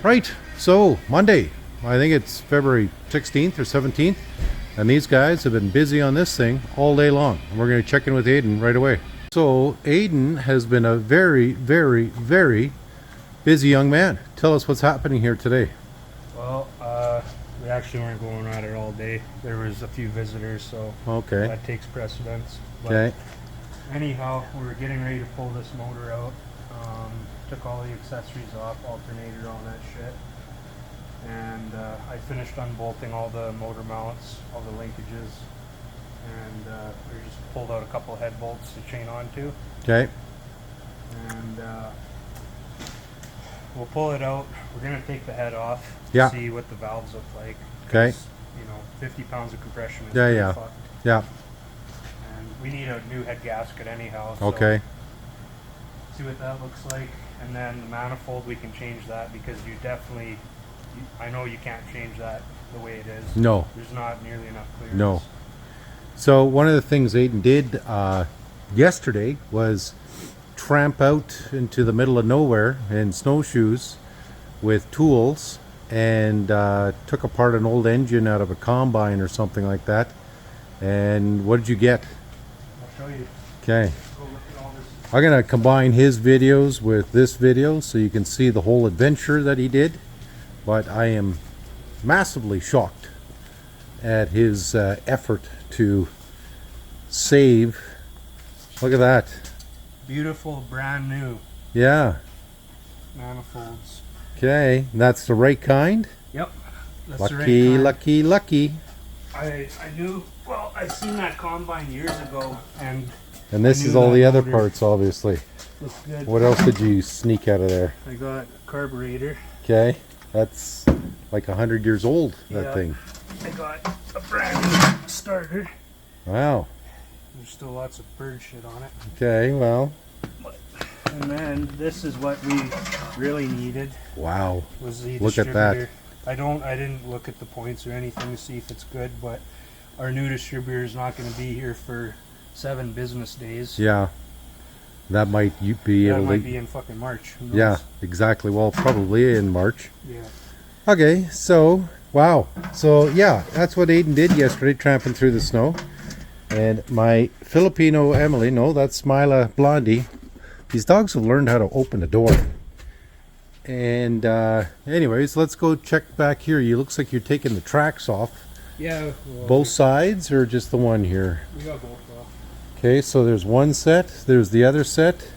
Right, so Monday, I think it's February 16th or 17th, and these guys have been busy on this thing all day long. And we're going to check in with Aidan right away. So Aidan has been a very, very, very busy young man. Tell us what's happening here today. Well, we actually weren't going at it all day. There was a few visitors, so Okay. that takes precedence. But Okay. anyhow, we were getting ready to pull this motor out. Took all the accessories off, alternator, all that shit. And I finished unbolting all the motor mounts, all the linkages. And we just pulled out a couple head bolts to chain onto. Okay. And we'll pull it out. We're going to take the head off. Yeah. See what the valves look like. Okay. You know, 50 pounds of compression is Yeah, fucked. Yeah. And we need a new head gasket anyhow. So Okay. see what that looks like. And then the manifold, we can change that because you definitely, I know you can't change that the way it is. No. There's not nearly enough clearance. No. So one of the things Aidan did yesterday was tramp out into the middle of nowhere in snowshoes with tools and took apart an old engine out of a combine or something like that. And what did you get? I'll show you. Okay. Go look at all this. I'm going to combine his videos with this video so you can see the whole adventure that he did. But I am massively shocked at his effort to save. Look at that. Beautiful, brand new Yeah. manifolds. Okay. That's the right kind. Yep. That's Lucky, the right kind. lucky, lucky. I knew, well, I seen that combine years ago, and And this I is knew all that the other motor parts, obviously. looks good. What else did you sneak out of there? I got carburetor. Okay. That's like 100 years old, that Yeah. thing. I got a brand new starter. Wow. There's still lots of bird shit on it. Okay, well. And then this is what we really needed, Wow. was the Look at that. distributor. I didn't look at the points or anything to see if it's good, but our new distributor is not going to be here for 7 business days. Yeah. That might you be That able might to. be in fucking March. Who knows? Yeah, exactly. Well, probably in March. Yeah. Okay, so wow. So yeah, that's what Aidan did yesterday, tramping through the snow. And my Filipino Emily, no, that's Smila Blondie. These dogs have learned how to open a door. And anyways, let's go check back here. You looks like you're taking the tracks off. Yeah. Well, Both sides or just the one here? we got both off. Okay, so there's one set, there's the other set.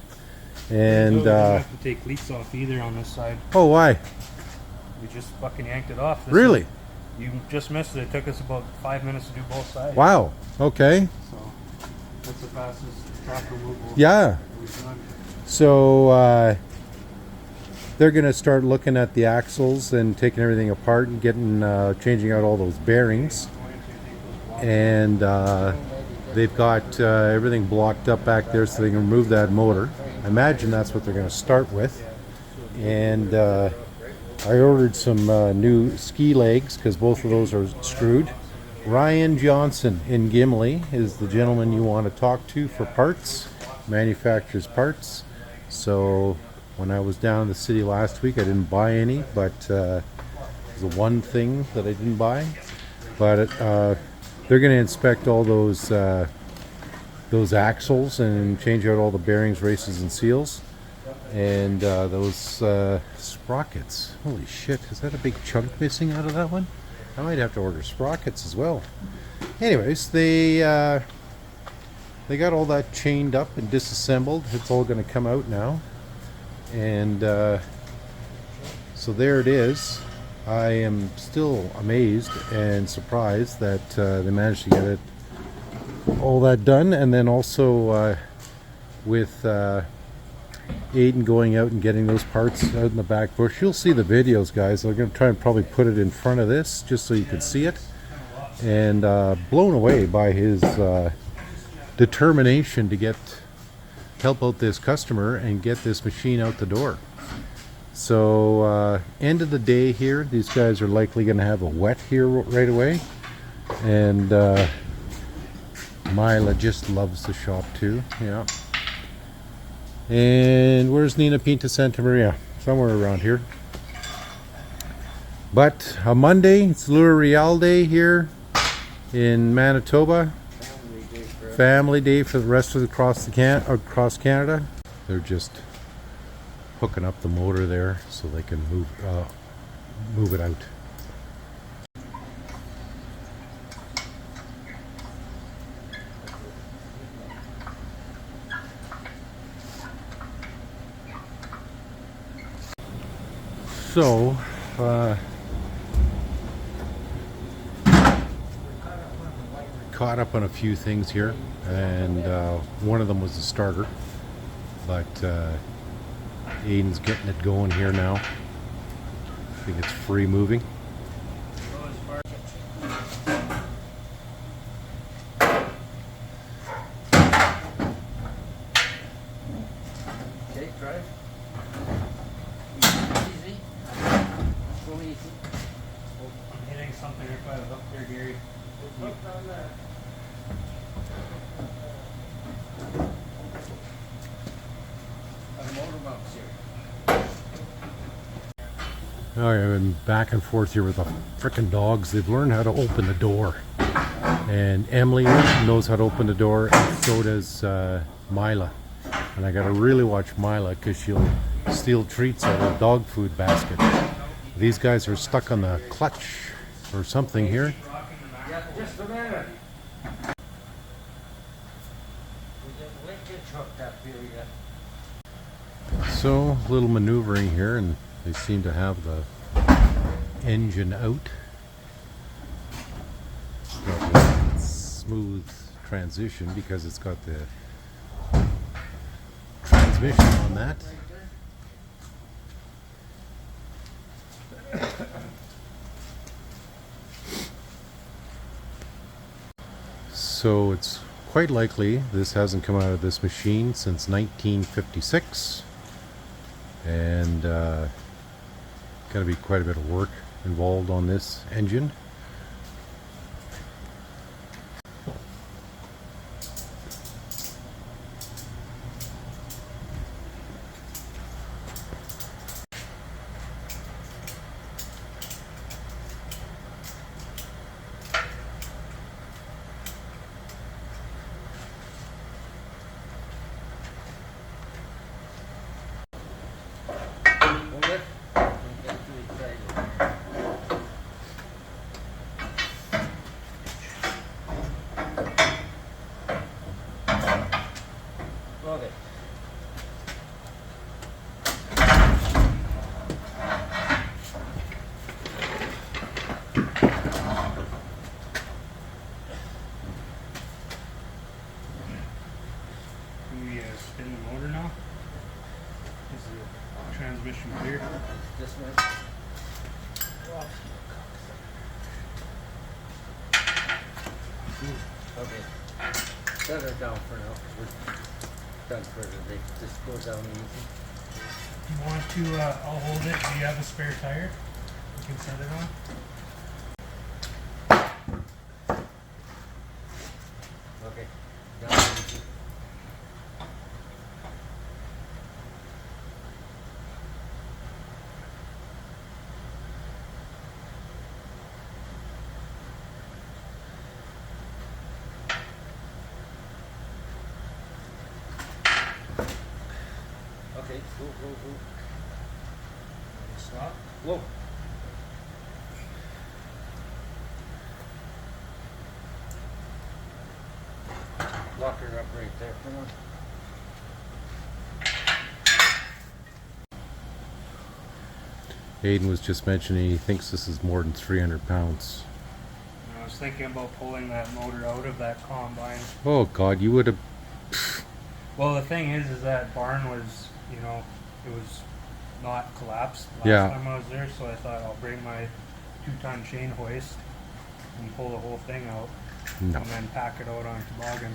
And we don't have to take cleats off either on this side. oh, why? We just fucking yanked it off. Really? You just missed it. It took us about 5 minutes to do both sides. Wow. Okay. So that's the fastest track removal Yeah. we've done. So they're going to start looking at the axles and taking everything apart and getting changing out all those bearings. And they've got everything blocked up back there so they can remove that motor. I imagine that's what they're going to start with. And I ordered some new ski legs because both of those are screwed. Ryan Johnson in Gimli is the gentleman you want to talk to for parts, manufactures parts. So when I was down in the city last week, I didn't buy any, but it was the one thing that I didn't buy. But they're going to inspect all those axles and change out all the bearings, races, and seals. And those sprockets. Holy shit, is that a big chunk missing out of that one? I might have to order sprockets as well. Anyways, they got all that chained up and disassembled. It's all going to come out now. And so there it is. I am still amazed and surprised that they managed to get it all that done. And then also with Aidan going out and getting those parts out in the back bush. You'll see the videos, guys. I'm going to try and probably put it in front of this just so you can see it. And blown away by his determination to help out this customer and get this machine out the door. So end of the day here, these guys are likely going to have a wet here right away. And Mila just loves the shop too. Yeah. And where's Nina Pinta Santa Maria? Somewhere around here. But a Monday, it's Lure Real Day here in Manitoba. Family day for the rest of the across Canada. They're just hooking up the motor there so they can move it out. So, caught up on a few things here, and one of them was the starter, but Aidan's getting it going here now. I think it's free moving. Okay, drive. Easy. Go easy. I'm hitting something right by the hook there, Gary. Hook on there. Motor mounts here. Oh, I've been back and forth here with the frickin' dogs. They've learned how to open the door. And Emily knows how to open the door, and so does Mila. And I gotta really watch Mila because she'll steal treats out of the dog food basket. These guys are stuck on the clutch or something here. Yeah, just a minute. We didn't link it hooked up here yet. So, a little maneuvering here, and they seem to have the engine out. Got a smooth transition because it's got the transmission on that. So it's quite likely this hasn't come out of this machine since 1956, and got to be quite a bit of work involved on this engine. Hold it. Don't get too excited. Okay. Can we spin the motor now? Is the transmission clear? This one. Okay. Set her down for now. We're done for today. Just go down easy. You want to, I'll hold it. Do you have a spare tire? You can set it on. Okay. Down easy. Okay, go. Stop. Whoa. Lock her up right there. Come on. Aidan was just mentioning he thinks this is more than 300 pounds. I was thinking about pulling that motor out of that combine. Oh God, you would have. Well, the thing is that barn was, it was not collapsed last Yeah. time I was there, so I thought I'll bring my 2-ton chain hoist and pull the whole thing out No. and then pack it out on toboggan.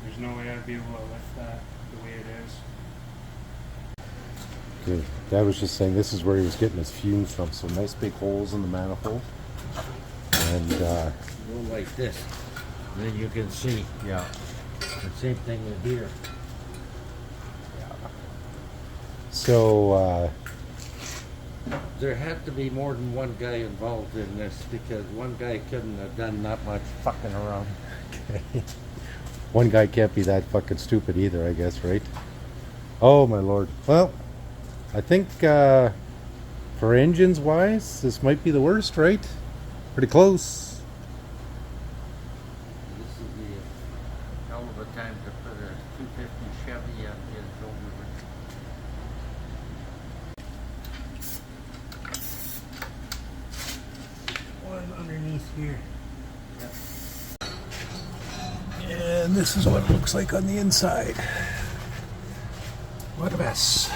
There's no way I'd be able to lift that the way it is. Okay. Dad was just saying this is where he was getting his fumes from. So nice big holes in the manifold, and Go like this. Then you can see. yeah. The same thing with here. So, There had to be more than one guy involved in this because one guy couldn't have done that much fucking around. one guy can't be that fucking stupid either, I guess, right? Oh my lord. Well, I think for engines wise, this might be the worst, right? Pretty close. This is the hell of a time to put a 250 Chevy on his over. One underneath here. And this is what it looks like on the inside. What a mess.